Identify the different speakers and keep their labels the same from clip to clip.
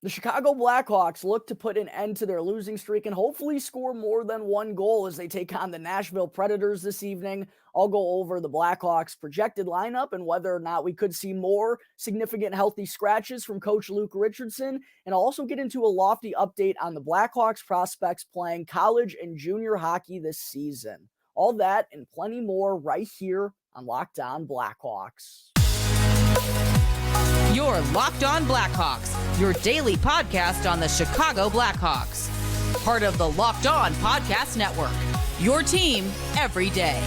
Speaker 1: The Chicago Blackhawks look to put an end to their losing streak and hopefully score more than one goal as they take on the Nashville Predators this evening. I'll go over the Blackhawks' projected lineup and whether or not we could see more significant healthy scratches from coach Luke Richardson. And I'll also get into a lofty update on the Blackhawks prospects playing college and junior hockey this season. All that and plenty more right here on Locked On Blackhawks.
Speaker 2: You're Locked On Blackhawks, your daily podcast on the Chicago Blackhawks. Part of the Locked On Podcast Network, your team every day.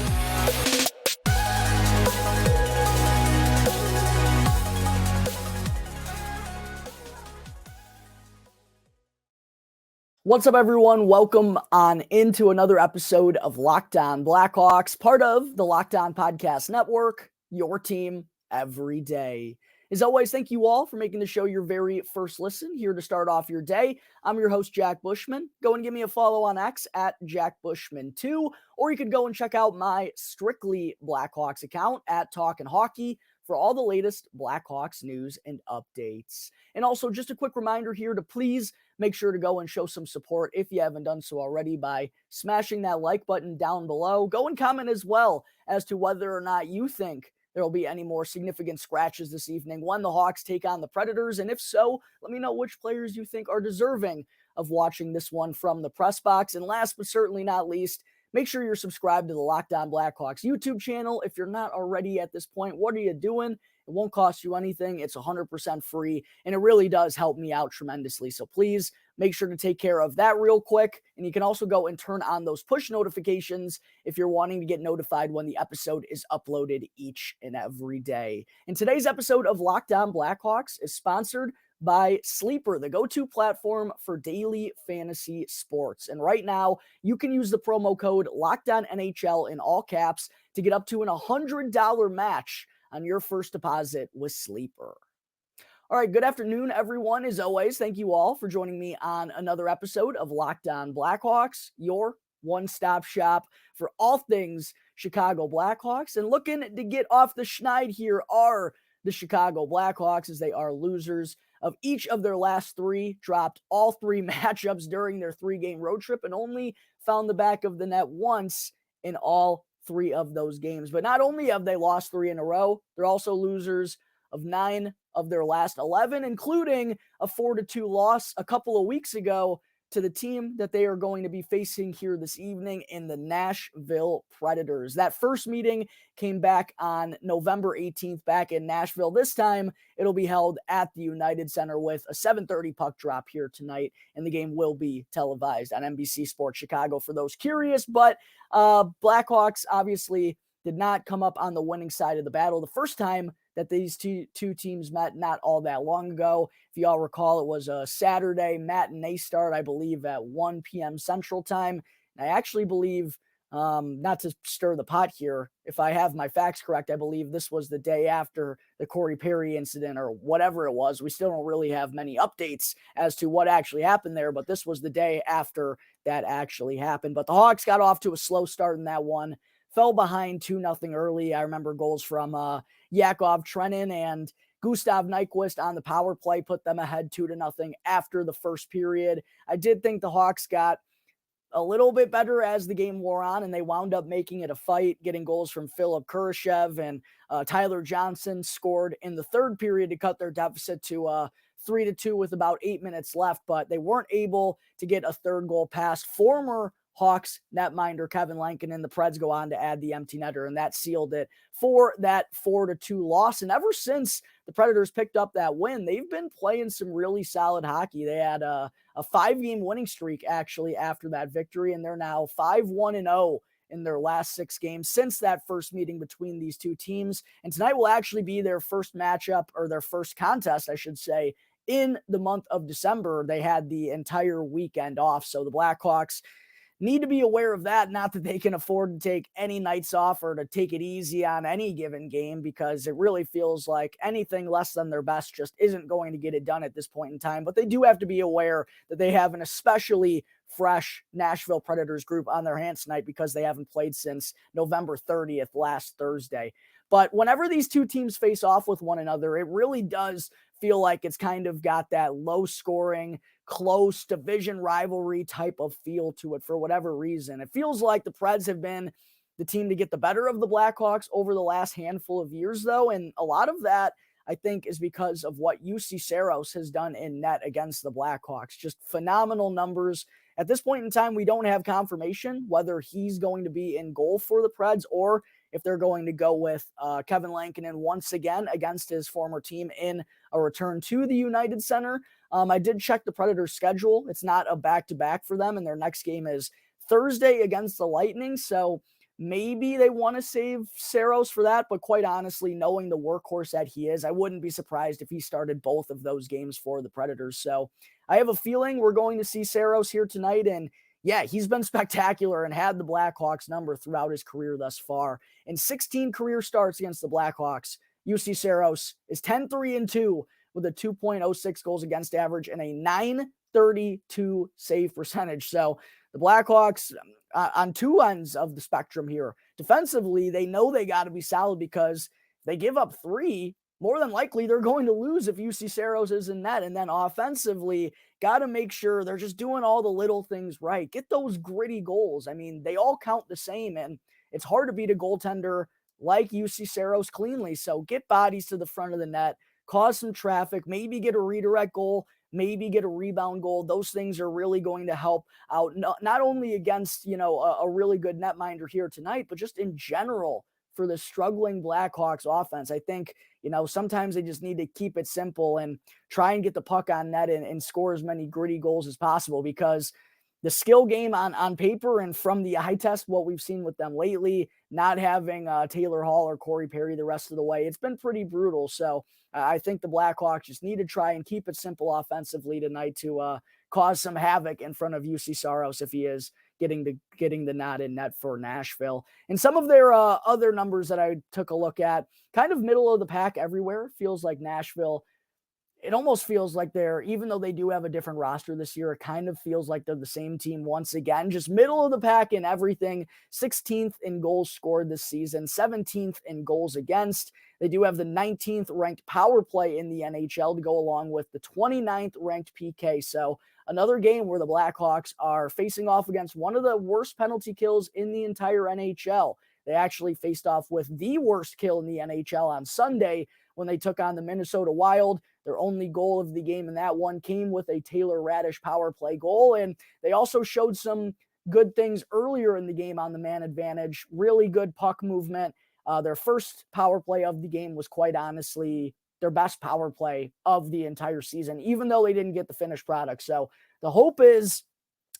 Speaker 1: What's up, everyone? Welcome on into another episode of Locked On Blackhawks, part of the Locked On Podcast Network, your team every day. As always, thank you all for making the show your very first listen here to start off your day. I'm your host, Jack Bushman. Go and give me a follow on X at JackBushman2, or you could go and check out my Strictly Blackhawks account at Talkin' Hockey for all the latest Blackhawks news and updates. And also, just a quick reminder here to please make sure to go and show some support if you haven't done so already by smashing that like button down below. Go and comment as well as to whether or not you think there will be any more significant scratches this evening when the Hawks take on the Predators. And if so, let me know which players you think are deserving of watching this one from the press box. And last but certainly not least, make sure you're subscribed to the Locked On Blackhawks YouTube channel. If you're not already at this point, what are you doing? It won't cost you anything. It's 100% free, and it really does help me out tremendously. So please make sure to take care of that real quick. And you can also go and turn on those push notifications if you're wanting to get notified when the episode is uploaded each and every day. And today's episode of Locked On Blackhawks is sponsored by Sleeper, the go-to platform for daily fantasy sports. And right now, you can use the promo code LOCKEDONNHL in all caps to get up to an $100 match on your first deposit with Sleeper. All right, good afternoon, everyone. As always, thank you all for joining me on another episode of Locked On Blackhawks, your one-stop shop for all things Chicago Blackhawks. And looking to get off the schneid here are the Chicago Blackhawks, as they are losers of each of their last three, dropped all three matchups during their three-game road trip, and only found the back of the net once in all three of those games. But not only have they lost three in a row, they're also losers of 9 of their last 11, including a 4-2 loss a couple of weeks ago to the team that they are going to be facing here this evening in the Nashville Predators. That first meeting came back on November 18th back in Nashville. This time, it'll be held at the United Center with a 7:30 puck drop here tonight, and the game will be televised on NBC Sports Chicago for those curious. But Blackhawks obviously did not come up on the winning side of the battle the first time that these two teams met not all that long ago. If you all recall, it was a Saturday matinee start, I believe, at 1 p.m. Central Time. And I actually believe, not to stir the pot here, if I have my facts correct, I believe this was the day after the Corey Perry incident or whatever it was. We still don't really have many updates as to what actually happened there, but this was the day after that actually happened. But the Hawks got off to a slow start in that one. Fell behind 2-0 early. I remember goals from Yakov Trenin and Gustav Nyquist on the power play put them ahead 2-0 after the first period. I did think the Hawks got a little bit better as the game wore on, and they wound up making it a fight, getting goals from Philip Kurashev, and Tyler Johnson scored in the third period to cut their deficit to 3-2 with about 8 minutes left, but they weren't able to get a third goal past former Hawks netminder Kevin Lankinen. The Preds go on to add the empty netter, and that sealed it for that 4-2 loss. And ever since the Predators picked up that win, they've been playing some really solid hockey. They had a 5-game winning streak actually after that victory, and they're now 5-1-0 in their last 6 games since that first meeting between these two teams. And tonight will actually be their first matchup, or their first contest, I should say, in the month of December. They had the entire weekend off, so the Blackhawks need to be aware of that. Not that they can afford to take any nights off or to take it easy on any given game, because it really feels like anything less than their best just isn't going to get it done at this point in time. But they do have to be aware that they have an especially fresh Nashville Predators group on their hands tonight, because they haven't played since November 30th, last Thursday. But whenever these two teams face off with one another, it really does feel like it's kind of got that low scoring, close division rivalry type of feel to it for whatever reason. It feels like the Preds have been the team to get the better of the Blackhawks over the last handful of years, though. And a lot of that, I think, is because of what UC Saros has done in net against the Blackhawks. Just phenomenal numbers. At this point in time, we don't have confirmation whether he's going to be in goal for the Preds or if they're going to go with Kevin Lankinen once again against his former team in a return to the United Center. I did check the Predators' schedule. It's not a back-to-back for them, and their next game is Thursday against the Lightning. So maybe they want to save Saros for that, but quite honestly, knowing the workhorse that he is, I wouldn't be surprised if he started both of those games for the Predators. So I have a feeling we're going to see Saros here tonight, and yeah, he's been spectacular and had the Blackhawks number throughout his career thus far. In 16 career starts against the Blackhawks, UC Saros is 10-3-2 with a 2.06 goals against average and a .932 save percentage. So the Blackhawks on two ends of the spectrum here. Defensively, they know they got to be solid because they give up 3. More than likely, they're going to lose if UC Saros is in net. And then offensively, got to make sure they're just doing all the little things right. Get those gritty goals. I mean, they all count the same, and it's hard to beat a goaltender like UC Saros cleanly. So get bodies to the front of the net, cause some traffic, maybe get a redirect goal, maybe get a rebound goal. Those things are really going to help out, not only against, a really good netminder here tonight, but just in general for the struggling Blackhawks offense. I think, sometimes they just need to keep it simple and try and get the puck on net and score as many gritty goals as possible, because the skill game on paper and from the eye test, what we've seen with them lately, not having Taylor Hall or Corey Perry the rest of the way, it's been pretty brutal. So I think the Blackhawks just need to try and keep it simple offensively tonight to cause some havoc in front of UC Saros if he is getting the nod in net for Nashville. And some of their other numbers that I took a look at, kind of middle of the pack everywhere. Feels like Nashville, it almost feels like even though they do have a different roster this year, it kind of feels like they're the same team once again, just middle of the pack in everything. 16th in goals scored this season, 17th in goals against. They do have the 19th ranked power play in the NHL to go along with the 29th ranked PK. So another game where the Blackhawks are facing off against one of the worst penalty kills in the entire NHL. They actually faced off with the worst kill in the NHL on Sunday when they took on the Minnesota Wild. Their only goal of the game in that one came with a Taylor Radish power play goal. And they also showed some good things earlier in the game on the man advantage. Really good puck movement. Their first power play of the game was quite honestly their best power play of the entire season, even though they didn't get the finished product. So the hope is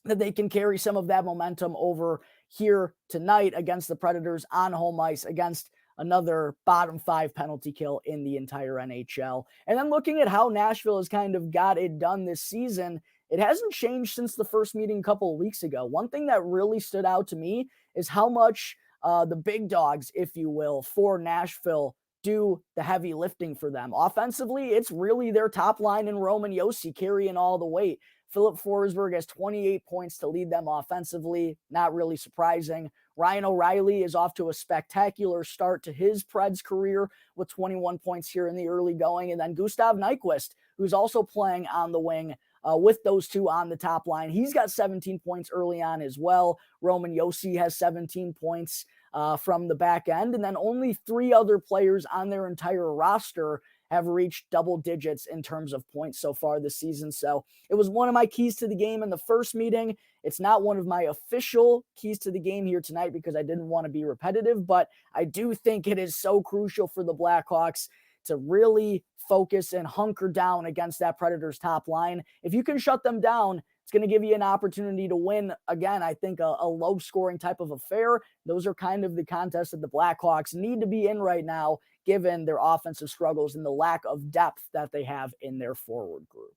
Speaker 1: that they can carry some of that momentum over here tonight against the Predators on home ice against another bottom 5 penalty kill in the entire NHL. And then looking at how Nashville has kind of got it done this season, it hasn't changed since the first meeting a couple of weeks ago. One thing that really stood out to me is how much the big dogs, if you will, for Nashville do the heavy lifting for them. Offensively, it's really their top line and Roman Josi carrying all the weight. Philip Forsberg has 28 points to lead them offensively. Not really surprising. Ryan O'Reilly is off to a spectacular start to his Preds career with 21 points here in the early going. And then Gustav Nyquist, who's also playing on the wing with those two on the top line. He's got 17 points early on as well. Roman Josi has 17 points from the back end. And then only 3 other players on their entire roster have reached double digits in terms of points so far this season. So it was one of my keys to the game in the first meeting. It's not one of my official keys to the game here tonight because I didn't want to be repetitive, but I do think it is so crucial for the Blackhawks to really focus and hunker down against that Predators top line. If you can shut them down, it's going to give you an opportunity to win. Again, I think a low scoring type of affair. Those are kind of the contests that the Blackhawks need to be in right now, given their offensive struggles and the lack of depth that they have in their forward group.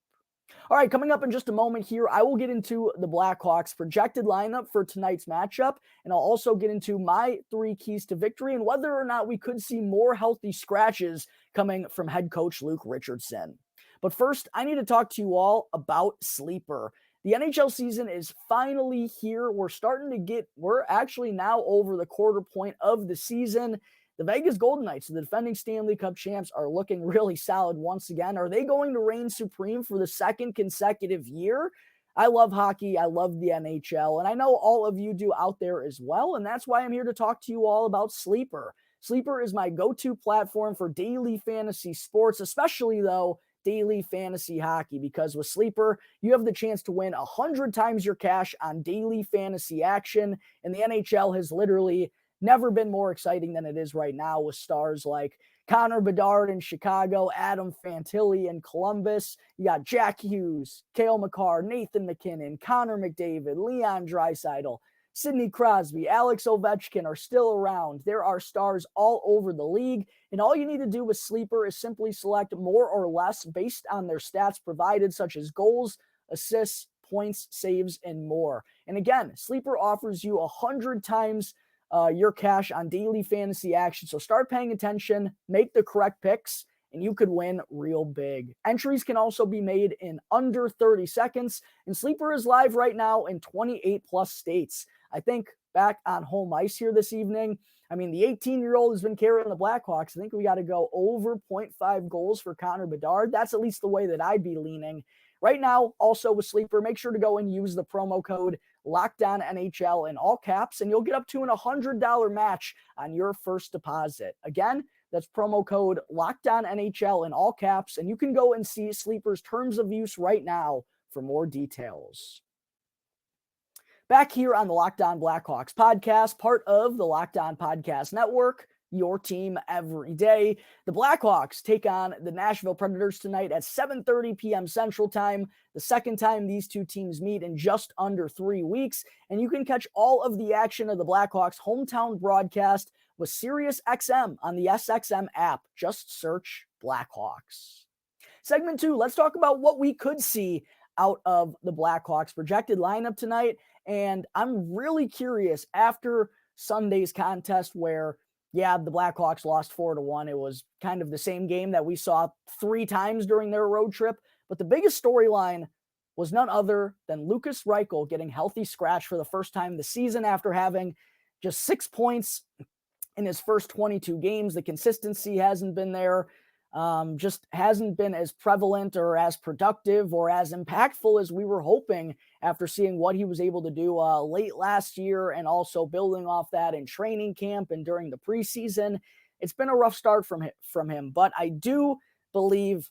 Speaker 1: All right, coming up in just a moment here, I will get into the Blackhawks projected lineup for tonight's matchup, and I'll also get into my 3 keys to victory and whether or not we could see more healthy scratches coming from head coach Luke Richardson. But first, I need to talk to you all about Sleeper. The NHL season is finally here. We're actually now over the quarter point of the season. The Vegas Golden Knights, the defending Stanley Cup champs, are looking really solid once again. Are they going to reign supreme for the second consecutive year? I love hockey. I love the NHL, and I know all of you do out there as well, and that's why I'm here to talk to you all about Sleeper. Sleeper is my go-to platform for daily fantasy sports, especially, though, daily fantasy hockey, because with Sleeper, you have the chance to win 100 times your cash on daily fantasy action, and the NHL has literally never been more exciting than it is right now, with stars like Connor Bedard in Chicago, Adam Fantilli in Columbus. You got Jack Hughes, Cale Makar, Nathan McKinnon, Connor McDavid, Leon Draisaitl, Sidney Crosby, Alex Ovechkin are still around. There are stars all over the league, and all you need to do with Sleeper is simply select more or less based on their stats provided, such as goals, assists, points, saves, and more. And again, Sleeper offers you 100 times your cash on daily fantasy action. So start paying attention, make the correct picks, and you could win real big. Entries can also be made in under 30 seconds, and Sleeper is live right now in 28 plus states. I think back on home ice here this evening, I mean, the 18-year-old has been carrying the Blackhawks. I think we got to go over 0.5 goals for Connor Bedard. That's at least the way that I'd be leaning. Right now, also with Sleeper, make sure to go and use the promo code LOCKEDONNHL in all caps, and you'll get up to an $100 match on your first deposit. Again, that's promo code LOCKEDONNHL in all caps, and you can go and see Sleeper's terms of use right now for more details. Back here on the Locked On Blackhawks podcast, part of the Locked On Podcast Network, your team every day. The Blackhawks take on the Nashville Predators tonight at 7:30 p.m. Central Time, the second time these two teams meet in just under 3 weeks. And you can catch all of the action of the Blackhawks' hometown broadcast with SiriusXM on the SXM app. Just search Blackhawks. Segment 2, let's talk about what we could see out of the Blackhawks' projected lineup tonight. And I'm really curious, after Sunday's contest where the Blackhawks lost 4-1. It was kind of the same game that we saw 3 times during their road trip. But the biggest storyline was none other than Lukas Reichel getting healthy scratch for the first time this season after having just 6 points in his first 22 games. The consistency hasn't been there. Just hasn't been as prevalent or as productive or as impactful as we were hoping after seeing what he was able to do late last year, and also building off that in training camp and during the preseason. It's been a rough start from him, but I do believe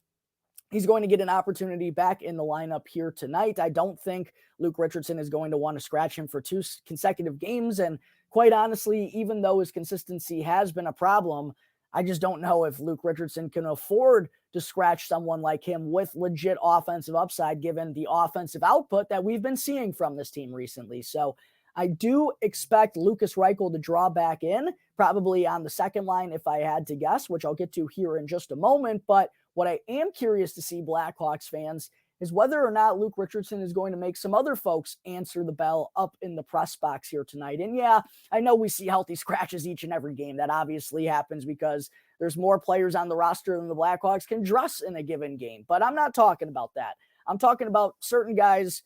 Speaker 1: he's going to get an opportunity back in the lineup here tonight. I don't think Luke Richardson is going to want to scratch him for 2 consecutive games, and quite honestly, even though his consistency has been a problem, I just don't know if Luke Richardson can afford to scratch someone like him with legit offensive upside, given the offensive output that we've been seeing from this team recently. So I do expect Lukas Reichel to draw back in, probably on the second line if I had to guess, which I'll get to here in just a moment. But what I am curious to see, Blackhawks fans, is whether or not Luke Richardson is going to make some other folks answer the bell up in the press box here tonight. And yeah, I know we see healthy scratches each and every game. That obviously happens because there's more players on the roster than the Blackhawks can dress in a given game. But I'm not talking about that. I'm talking about certain guys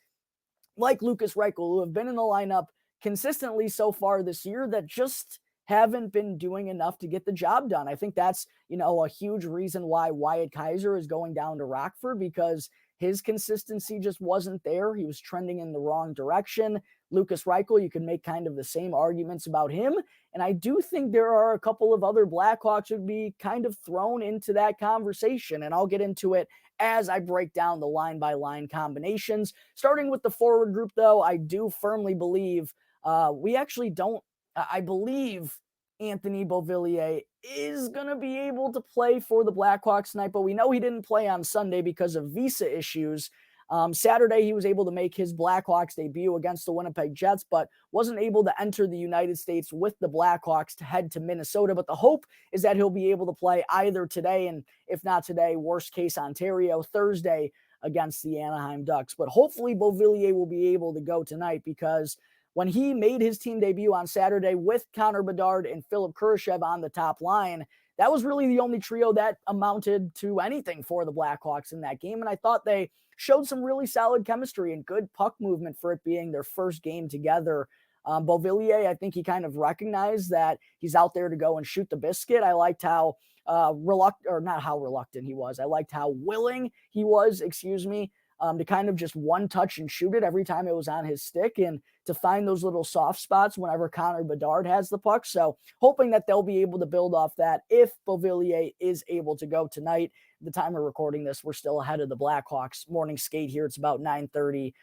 Speaker 1: like Lukas Reichel who have been in the lineup consistently so far this year that just haven't been doing enough to get the job done. I think that's, a huge reason why Wyatt Kaiser is going down to Rockford, because his consistency just wasn't there. He was trending in the wrong direction. Lukas Reichel, you can make kind of the same arguments about him. And I do think there are a couple of other Blackhawks who would be kind of thrown into that conversation. And I'll get into it as I break down the line-by-line combinations. Starting with the forward group, though, I do firmly believe I believe Anthony Beauvillier is going to be able to play for the Blackhawks tonight, but we know he didn't play on Sunday because of visa issues. Saturday, he was able to make his Blackhawks debut against the Winnipeg Jets, but wasn't able to enter the United States with the Blackhawks to head to Minnesota. But the hope is that he'll be able to play either today, and if not today, worst case Ontario, Thursday against the Anaheim Ducks. But hopefully Beauvillier will be able to go tonight, because when he made his team debut on Saturday with Connor Bedard and Philip Kurashev on the top line, that was really the only trio that amounted to anything for the Blackhawks in that game. And I thought they showed some really solid chemistry and good puck movement for it being their first game together Beauvillier, I think he kind of recognized that he's out there to go and shoot the biscuit. I liked how reluctant he was. I liked how willing he was, to kind of just one touch and shoot it every time it was on his stick, and to find those little soft spots whenever Connor Bedard has the puck. So hoping that they'll be able to build off that if Beauvillier is able to go tonight. At the time of recording this, we're still ahead of the Blackhawks morning skate here. It's about 9:30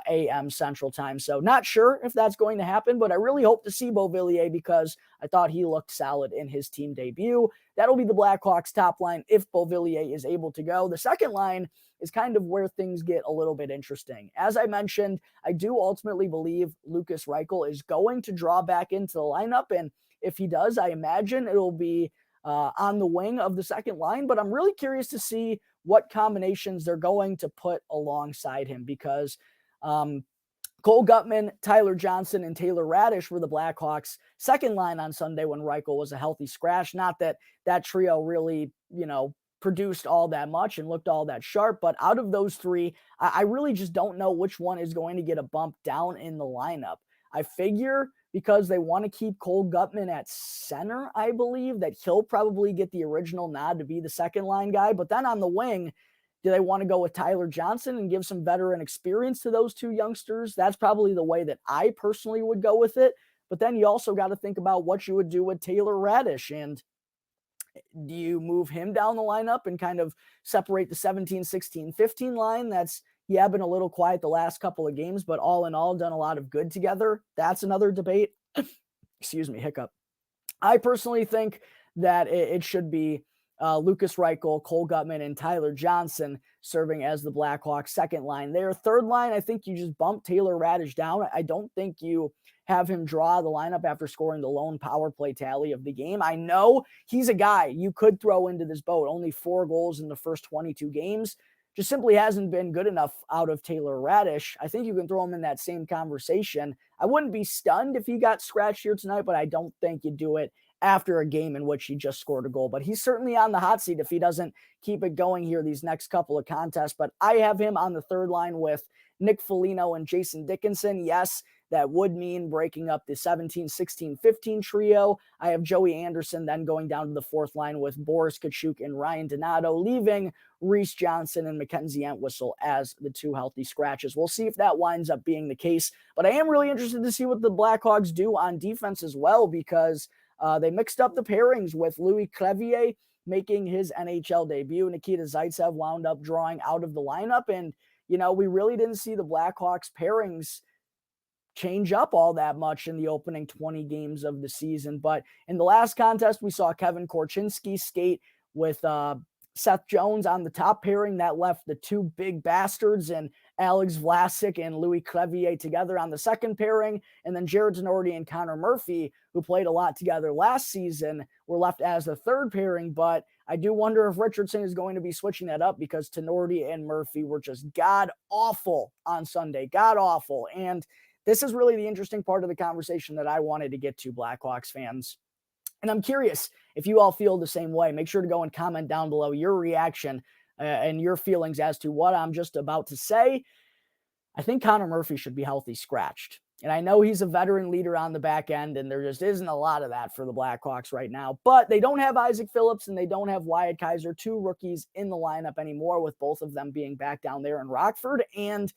Speaker 1: a.m. Central Time. So not sure if that's going to happen, but I really hope to see Beauvillier because I thought he looked solid in his team debut. That'll be the Blackhawks top line if Beauvillier is able to go. The second line is kind of where things get a little bit interesting. As I mentioned, I do ultimately believe Lukas Reichel is going to draw back into the lineup. And if he does, I imagine it'll be on the wing of the second line. But I'm really curious to see what combinations they're going to put alongside him because Cole Guttman, Tyler Johnson, and Taylor Radish were the Blackhawks' second line on Sunday when Reichel was a healthy scratch. Not that that trio really, produced all that much and looked all that sharp, but out of those three, I really just don't know which one is going to get a bump down in the lineup. I figure because they want to keep Cole Guttman at center, I believe that he'll probably get the original nod to be the second line guy. But then on the wing, do they want to go with Tyler Johnson and give some veteran experience to those two youngsters? That's probably the way that I personally would go with it. But then you also got to think about what you would do with Taylor Radish. And do you move him down the lineup and kind of separate the 17, 16, 15 line? That's, been a little quiet the last couple of games, but all in all, done a lot of good together. That's another debate. Excuse me, hiccup. I personally think that it should be Lukas Reichel, Cole Guttman, and Tyler Johnson serving as the Blackhawks second line. Their third line, I think you just bump Taylor Radish down. I don't think you have him draw the lineup after scoring the lone power play tally of the game. I know he's a guy you could throw into this boat. Only 4 goals in the first 22 games. Just simply hasn't been good enough out of Taylor Radish. I think you can throw him in that same conversation. I wouldn't be stunned if he got scratched here tonight, but I don't think you do it after a game in which he just scored a goal. But he's certainly on the hot seat if he doesn't keep it going here these next couple of contests. But I have him on the third line with Nick Foligno and Jason Dickinson. Yes, that would mean breaking up the 17, 16, 15 trio. I have Joey Anderson then going down to the fourth line with Boris Kachuk and Ryan Donato, leaving Reese Johnson and Mackenzie Entwistle as the 2 healthy scratches. We'll see if that winds up being the case. But I am really interested to see what the Blackhawks do on defense as well, because they mixed up the pairings with Louis Crevier making his NHL debut. Nikita Zaitsev wound up drawing out of the lineup. And, we really didn't see the Blackhawks pairings change up all that much in the opening 20 games of the season. But in the last contest, we saw Kevin Korchinski skate with Seth Jones on the top pairing. That left the 2 big bastards and Alex Vlasic and Louis Crevier together on the second pairing. And then Jared Tenorti and Connor Murphy, who played a lot together last season, were left as the third pairing. But I do wonder if Richardson is going to be switching that up, because Tenorti and Murphy were just god-awful on Sunday. God-awful. And this is really the interesting part of the conversation that I wanted to get to, Blackhawks fans. And I'm curious if you all feel the same way. Make sure to go and comment down below your reaction and your feelings as to what I'm just about to say. I think Connor Murphy should be healthy scratched. And I know he's a veteran leader on the back end, and there just isn't a lot of that for the Blackhawks right now. But they don't have Isaac Phillips and they don't have Wyatt Kaiser, 2 rookies in the lineup anymore, with both of them being back down there in Rockford. And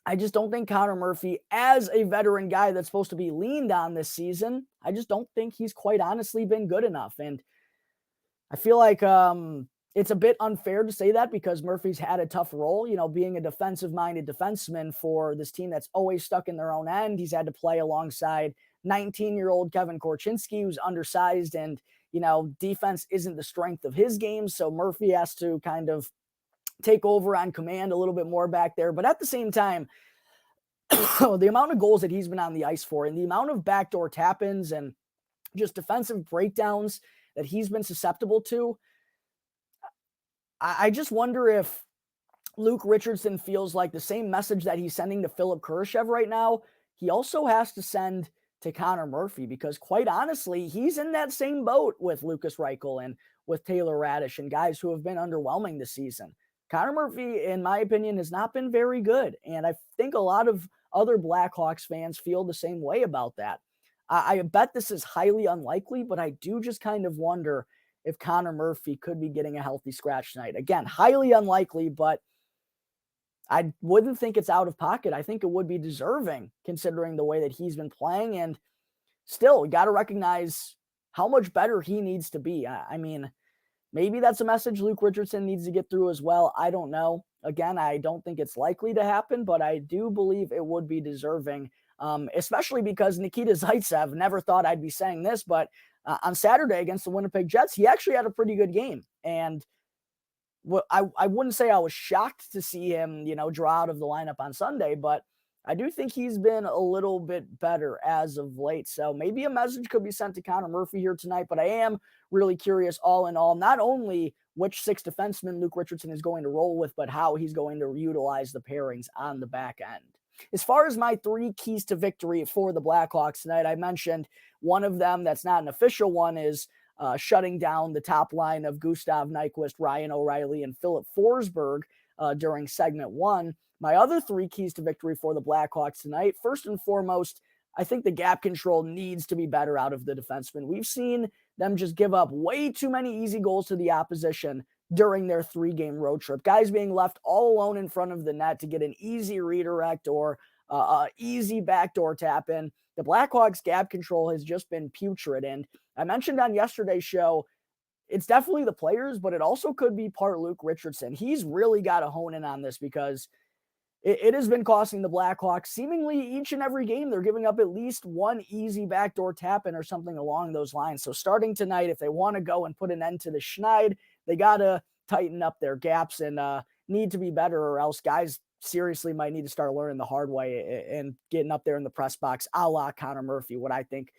Speaker 1: I just don't think Connor Murphy, as a veteran guy that's supposed to be leaned on this season, I just don't think he's quite honestly been good enough. And I feel like it's a bit unfair to say that, because Murphy's had a tough role, being a defensive-minded defenseman for this team that's always stuck in their own end. He's had to play alongside 19-year-old Kevin Korchinski, who's undersized, and, defense isn't the strength of his game. So Murphy has to kind of take over on command a little bit more back there. But at the same time, the amount of goals that he's been on the ice for, and the amount of backdoor tap-ins and just defensive breakdowns that he's been susceptible to, I just wonder if Luke Richardson feels like the same message that he's sending to Philip Kurashev right now, he also has to send to Connor Murphy, because quite honestly, he's in that same boat with Lukas Reichel and with Taylor Radish and guys who have been underwhelming this season. Connor Murphy, in my opinion, has not been very good. And I think a lot of other Blackhawks fans feel the same way about that. I bet this is highly unlikely, but I do just kind of wonder if Connor Murphy could be getting a healthy scratch tonight. Again, highly unlikely, but I wouldn't think it's out of pocket. I think it would be deserving considering the way that he's been playing. And still, you got to recognize how much better he needs to be. I mean, maybe that's a message Luke Richardson needs to get through as well. I don't know. Again, I don't think it's likely to happen, but I do believe it would be deserving, especially because Nikita Zaitsev, never thought I'd be saying this, but on Saturday against the Winnipeg Jets, he actually had a pretty good game. And I wouldn't say I was shocked to see him, draw out of the lineup on Sunday, but I do think he's been a little bit better as of late. So maybe a message could be sent to Connor Murphy here tonight, but I am really curious all in all, not only which 6 defensemen Luke Richardson is going to roll with, but how he's going to utilize the pairings on the back end. As far as my 3 keys to victory for the Blackhawks tonight, I mentioned one of them that's not an official one is shutting down the top line of Gustav Nyquist, Ryan O'Reilly, and Philip Forsberg during segment 1. My other 3 keys to victory for the Blackhawks tonight, first and foremost, I think the gap control needs to be better out of the defensemen. We've seen them just give up way too many easy goals to the opposition during their 3-game road trip. Guys being left all alone in front of the net to get an easy redirect or easy backdoor tap in. The Blackhawks gap control has just been putrid. And I mentioned on yesterday's show, it's definitely the players, but it also could be part Luke Richardson. He's really got to hone in on this because it has been costing the Blackhawks seemingly each and every game. They're giving up at least one easy backdoor tap-in or something along those lines. So starting tonight, if they want to go and put an end to the schneid, they got to tighten up their gaps and need to be better, or else guys seriously might need to start learning the hard way and getting up there in the press box a la Connor Murphy, what I think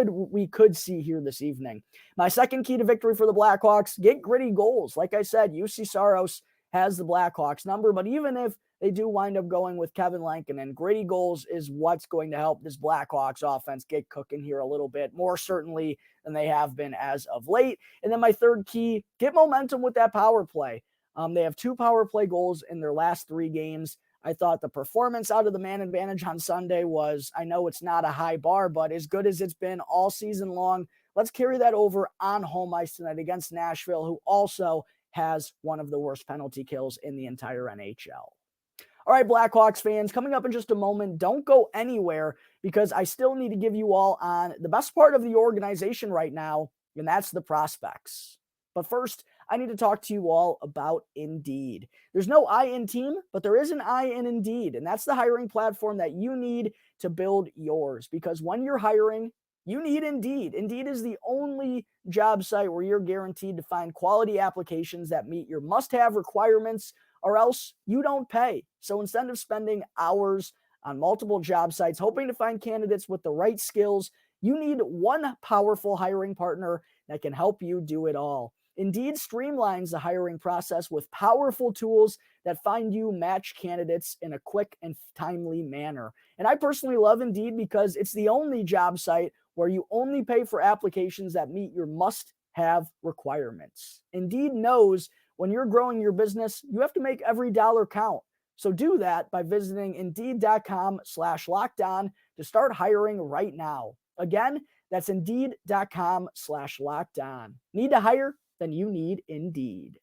Speaker 1: we could see here this evening. My second key to victory for the Blackhawks, get gritty goals. Like I said, UC Saros has the Blackhawks number, but even if they do wind up going with Kevin Lankinen, gritty goals is what's going to help this Blackhawks offense get cooking here a little bit, more certainly than they have been as of late. And then my third key, get momentum with that power play. They have 2 power play goals in their last 3 games. I thought the performance out of the man advantage on Sunday was, I know it's not a high bar, but as good as it's been all season long. Let's carry that over on home ice tonight against Nashville, who also has one of the worst penalty kills in the entire NHL. All right, Blackhawks fans, coming up in just a moment, don't go anywhere because I still need to give you all on the best part of the organization right now, and that's the prospects. But first, I need to talk to you all about Indeed. There's no I in team, but there is an I in Indeed, and that's the hiring platform that you need to build yours, because when you're hiring, you need Indeed. Indeed is the only job site where you're guaranteed to find quality applications that meet your must-have requirements, or else you don't pay. So instead of spending hours on multiple job sites hoping to find candidates with the right skills, you need one powerful hiring partner that can help you do it all. Indeed streamlines the hiring process with powerful tools that find you match candidates in a quick and timely manner. And I personally love Indeed because it's the only job site where you only pay for applications that meet your must-have requirements. Indeed knows when you're growing your business, you have to make every dollar count. So do that by visiting Indeed.com/lockedon to start hiring right now. Again, that's Indeed.com/lockedon. Need to hire? Then you need Indeed.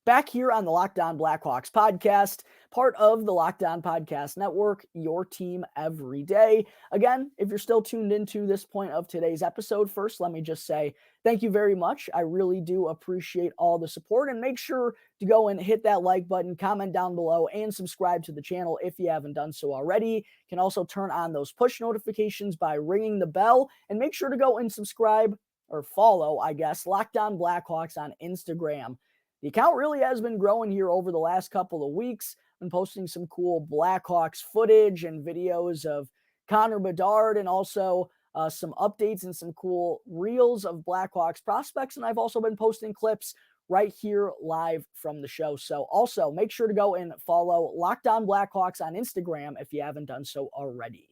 Speaker 1: Back here on the Locked On Blackhawks podcast, part of the Locked On Podcast Network, your team every day. Again, if you're still tuned into this point of today's episode, first, let me just say thank you very much. I really do appreciate all the support, and make sure to go and hit that like button, comment down below, and subscribe to the channel if you haven't done so already. You can also turn on those push notifications by ringing the bell, and make sure to go and subscribe or follow, Locked On Blackhawks on Instagram. The account really has been growing here over the last couple of weeks. Been posting some cool Blackhawks footage and videos of Connor Bedard, and also some updates and some cool reels of Blackhawks prospects. And I've also been posting clips right here live from the show. So also make sure to go and follow Locked On Blackhawks on Instagram if you haven't done so already.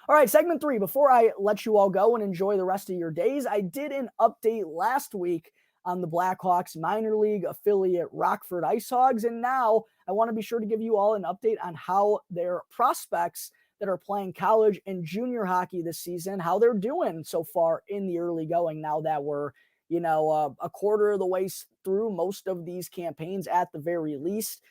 Speaker 1: All right, segment 3. Before I let you all go and enjoy the rest of your days, I did an update last week on the Blackhawks minor league affiliate Rockford Ice Hogs. And now I want to be sure to give you all an update on how their prospects that are playing college and junior hockey this season, how they're doing so far in the early going now that we're, a quarter of the way through most of these campaigns at the very least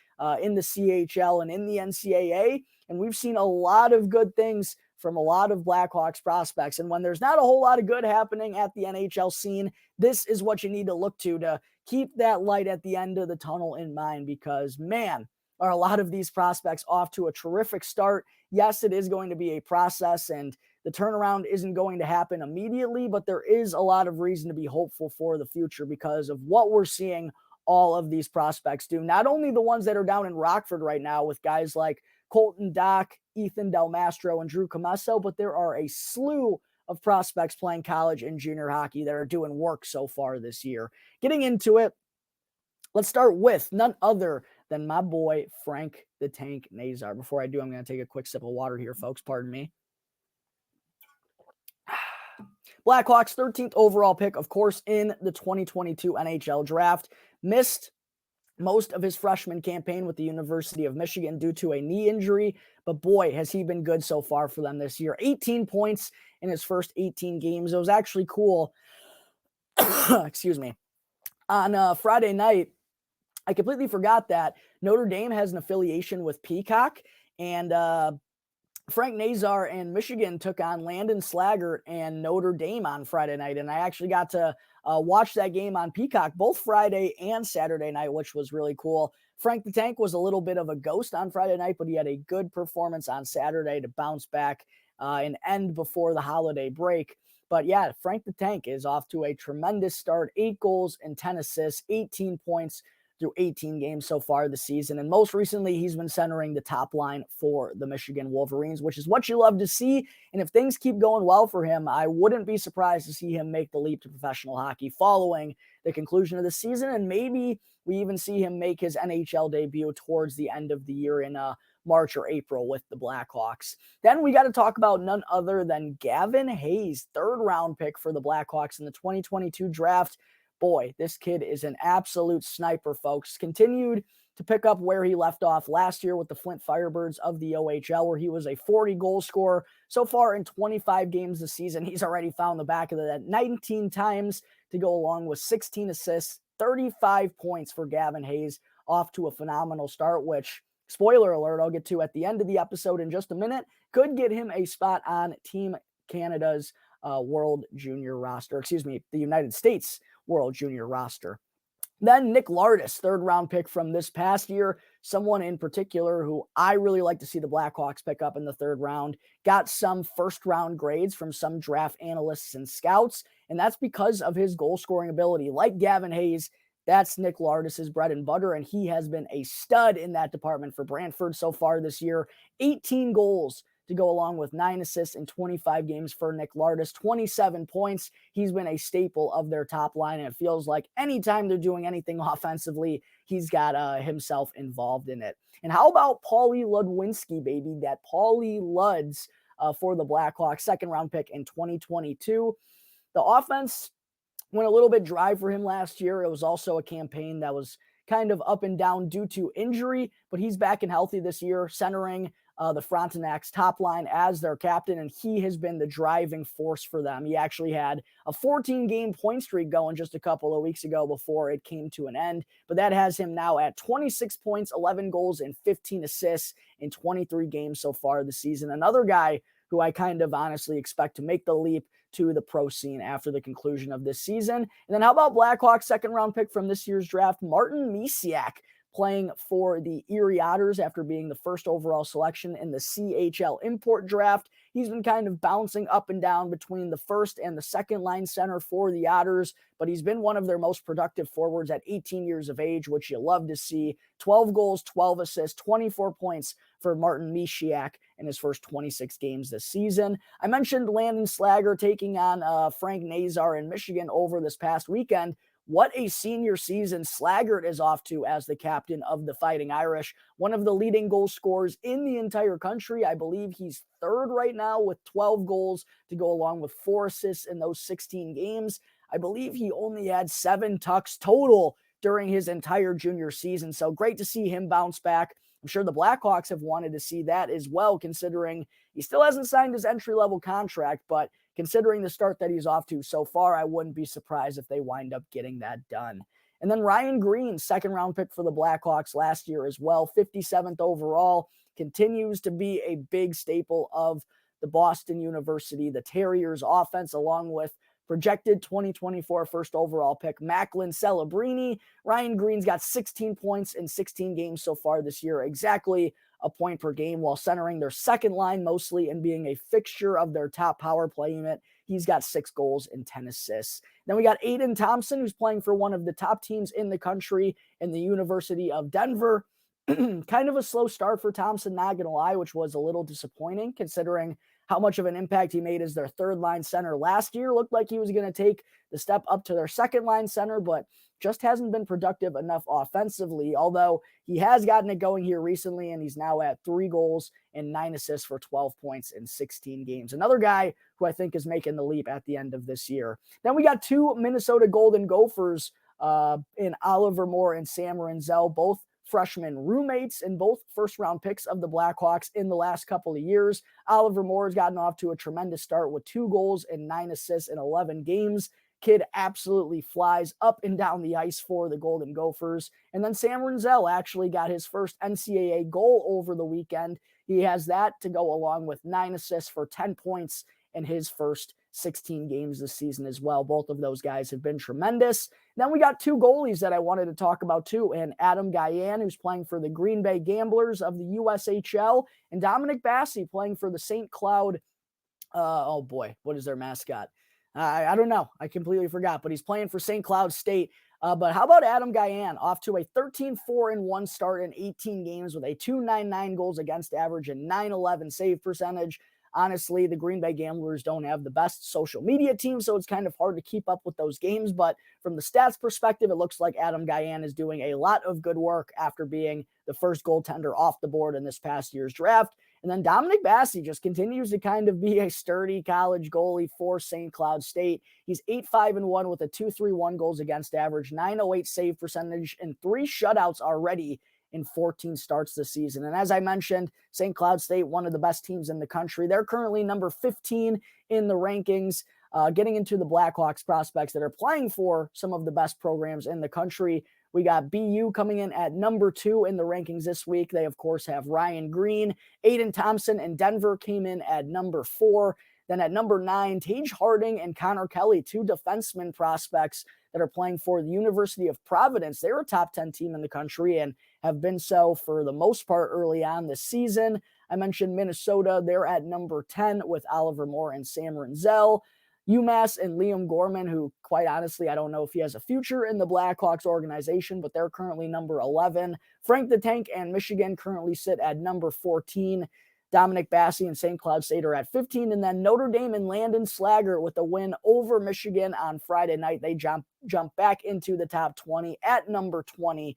Speaker 1: in the CHL and in the NCAA. And we've seen a lot of good things from a lot of Blackhawks prospects. And when there's not a whole lot of good happening at the NHL scene, this is what you need to look to keep that light at the end of the tunnel in mind, because, man, are a lot of these prospects off to a terrific start. Yes, it is going to be a process, and the turnaround isn't going to happen immediately, but there is a lot of reason to be hopeful for the future because of what we're seeing all of these prospects do. Not only the ones that are down in Rockford right now with guys like Colton Dock, Ethan Del Mastro, and Drew Comesso, but there are a slew of prospects playing college and junior hockey that are doing work so far this year. Getting into it, let's start with none other than my boy, Frank the Tank Nazar. Before I do, I'm going to take a quick sip of water here, folks. Pardon me. Blackhawks 13th overall pick, of course, in the 2022 NHL draft. Missed most of his freshman campaign with the University of Michigan due to a knee injury, but boy, has he been good so far for them this year. 18 points in his first 18 games. It was actually cool. Excuse me. On Friday night, I completely forgot that Notre Dame has an affiliation with Peacock, and Frank Nazar and Michigan took on Landon Slaggert and Notre Dame on Friday night, and I actually got to watch that game on Peacock both Friday and Saturday night, which was really cool. Frank the Tank was a little bit of a ghost on Friday night, but he had a good performance on Saturday to bounce back and end before the holiday break. But yeah, Frank the Tank is off to a tremendous start. 8 goals and 10 assists, 18 points through 18 games so far this season. And most recently, he's been centering the top line for the Michigan Wolverines, which is what you love to see. And if things keep going well for him, I wouldn't be surprised to see him make the leap to professional hockey following the conclusion of the season. And maybe we even see him make his NHL debut towards the end of the year in March or April with the Blackhawks. Then we got to talk about none other than Gavin Hayes, 3rd round pick for the Blackhawks in the 2022 draft. Boy, this kid is an absolute sniper, folks. Continued to pick up where he left off last year with the Flint Firebirds of the OHL, where he was a 40-goal scorer. So far in 25 games this season, he's already found the back of the net 19 times to go along with 16 assists, 35 points for Gavin Hayes, off to a phenomenal start, which, spoiler alert, I'll get to at the end of the episode in just a minute, could get him a spot on Team Canada's World Junior roster. The United States World Junior roster. Then Nick Lardis, 3rd round pick from this past year, someone in particular who I really like to see the Blackhawks pick up in the 3rd round, got some 1st round grades from some draft analysts and scouts, and that's because of his goal scoring ability. Like Gavin Hayes, that's Nick Lardis' bread and butter, and he has been a stud in that department for Brantford so far this year. 18 goals to go along with 9 assists in 25 games for Nick Lardis, 27 points. He's been a staple of their top line, and it feels like anytime they're doing anything offensively, he's got himself involved in it. And how about Paulie Ludwinski, baby? That Paulie Luds for the Blackhawks, 2nd round pick in 2022. The offense went a little bit dry for him last year. It was also a campaign that was kind of up and down due to injury, but he's back and healthy this year, centering the Frontenac's top line as their captain, and he has been the driving force for them. He actually had a 14-game point streak going just a couple of weeks ago before it came to an end, but that has him now at 26 points, 11 goals, and 15 assists in 23 games so far this season. Another guy who I kind of honestly expect to make the leap to the pro scene after the conclusion of this season. And then how about Blackhawks 2nd round pick from this year's draft, Martin Misiak, playing for the Erie Otters after being the 1st overall selection in the CHL import draft. He's been kind of bouncing up and down between the 1st and the 2nd line center for the Otters, but he's been one of their most productive forwards at 18 years of age, which you love to see. 12 goals, 12 assists, 24 points for Martin Misiak in his first 26 games this season. I mentioned Landon Slaggert taking on Frank Nazar in Michigan over this past weekend. What a senior season Slaggert is off to as the captain of the Fighting Irish, one of the leading goal scorers in the entire country. I believe he's 3rd right now with 12 goals to go along with 4 assists in those 16 games. I believe he only had 7 tucks total during his entire junior season. So great to see him bounce back. I'm sure the Blackhawks have wanted to see that as well, considering he still hasn't signed his entry-level contract, but considering the start that he's off to so far, I wouldn't be surprised if they wind up getting that done. And then Ryan Green, second-round pick for the Blackhawks last year as well, 57th overall, continues to be a big staple of the Boston University, the Terriers offense, along with projected 2024 first overall pick Macklin Celebrini. Ryan Green's got 16 points in 16 games so far this year, exactly a point per game, while centering their second line mostly and being a fixture of their top power play unit. He's got 6 goals and 10 assists. Then we got Aiden Thompson, who's playing for one of the top teams in the country in the University of Denver. Kind of a slow start for Thompson, not going to lie, which was a little disappointing considering how much of an impact he made as their third line center last year. Looked like he was going to take the step up to their second line center, but just hasn't been productive enough offensively, although he has gotten it going here recently, and he's now at 3 goals and 9 assists for 12 points in 16 games. Another guy who I think is making the leap at the end of this year. Then we got 2 Minnesota Golden Gophers in Oliver Moore and Sam Renzel, both freshman roommates and both first-round picks of the Blackhawks in the last couple of years. Oliver Moore has gotten off to a tremendous start with 2 goals and 9 assists in 11 games. Kid absolutely flies up and down the ice for the Golden Gophers. And then Sam Renzel actually got his first NCAA goal over the weekend. He has that to go along with 9 assists for 10 points in his first 16 games this season as well. Both of those guys have been tremendous. Then we got 2 goalies that I wanted to talk about too, and Adam Gajan, who's playing for the Green Bay Gamblers of the USHL, and Dominic Bassi playing for the St. Cloud, what is their mascot? I don't know. I completely forgot, but he's playing for St. Cloud State. But how about Adam Gajan, off to a 13-4-1 start in 18 games with a .299 goals against average and .911 save percentage. Honestly, the Green Bay Gamblers don't have the best social media team, so it's kind of hard to keep up with those games. But from the stats perspective, it looks like Adam Gajan is doing a lot of good work after being the first goaltender off the board in this past year's draft. And then Dominic Bassi just continues to kind of be a sturdy college goalie for St. Cloud State. He's 8-5-1 with a .231 goals against average, .908 save percentage, and 3 shutouts already in 14 starts this season. And as I mentioned, St. Cloud State, one of the best teams in the country. They're currently number 15 in the rankings, getting into the Blackhawks prospects that are playing for some of the best programs in the country. We got BU coming in at number 2 in the rankings this week. They, of course, have Ryan Green. Aiden Thompson and Denver came in at number 4. Then at number 9, Tage Harding and Connor Kelly, 2 defenseman prospects that are playing for the University of Providence. They're a top 10 team in the country and have been so for the most part early on this season. I mentioned Minnesota. They're at number 10 with Oliver Moore and Sam Renzel. UMass and Liam Gorman, who quite honestly, I don't know if he has a future in the Blackhawks organization, but they're currently number 11. Frank the Tank and Michigan currently sit at number 14. Dominic Bassi and St. Cloud State are at 15. And then Notre Dame and Landon Slager with a win over Michigan on Friday night. They jump back into the top 20 at number 20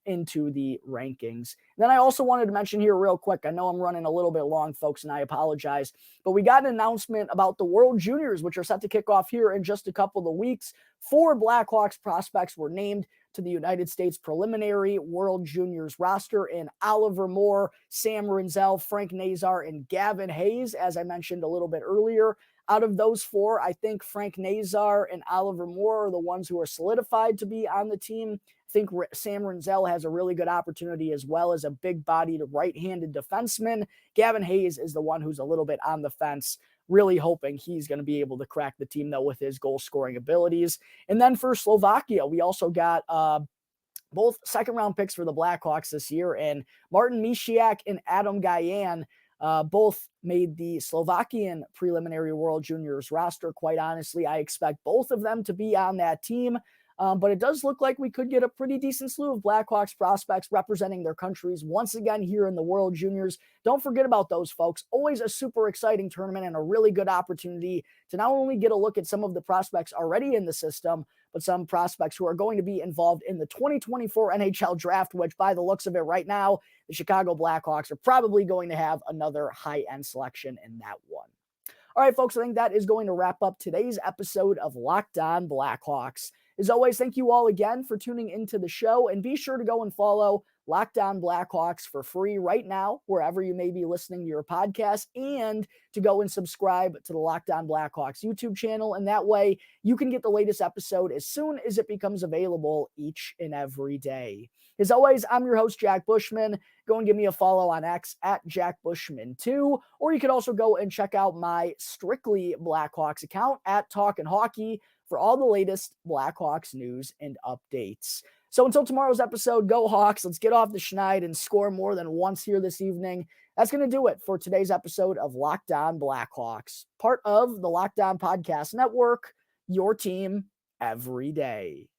Speaker 1: into the rankings. And then I also wanted to mention here real quick, I know I'm running a little bit long, folks, and I apologize, but we got an announcement about the World Juniors, which are set to kick off here in just a couple of weeks. 4 Blackhawks prospects were named to the United States preliminary World Juniors roster in Oliver Moore, Sam Renzel, Frank Nazar, and Gavin Hayes, as I mentioned a little bit earlier. Out of those 4, I think Frank Nazar and Oliver Moore are the ones who are solidified to be on the team. I think Sam Renzel has a really good opportunity as well as a big-bodied right-handed defenseman. Gavin Hayes is the one who's a little bit on the fence. Really hoping he's going to be able to crack the team, though, with his goal-scoring abilities. And then for Slovakia, we also got both second-round picks for the Blackhawks this year, and Martin Misiak and Adam Gajan both made the Slovakian preliminary World Juniors roster. Quite honestly, I expect both of them to be on that team. But it does look like we could get a pretty decent slew of Blackhawks prospects representing their countries once again here in the World Juniors. Don't forget about those, folks. Always a super exciting tournament and a really good opportunity to not only get a look at some of the prospects already in the system, but some prospects who are going to be involved in the 2024 NHL draft, which by the looks of it right now, the Chicago Blackhawks are probably going to have another high-end selection in that one. All right, folks, I think that is going to wrap up today's episode of Locked On Blackhawks. As always, thank you all again for tuning into the show, and be sure to go and follow Locked On Blackhawks for free right now, wherever you may be listening to your podcast, and to go and subscribe to the Locked On Blackhawks YouTube channel. And that way you can get the latest episode as soon as it becomes available each and every day. As always, I'm your host, Jack Bushman. Go and give me a follow on X at Jack Bushman2, or you can also go and check out my Strictly Blackhawks account at Talkin' Hockey for all the latest Blackhawks news and updates. So until tomorrow's episode, go Hawks. Let's get off the schneid and score more than once here this evening. That's going to do it for today's episode of Locked On Blackhawks, part of the Locked On Podcast Network, your team every day.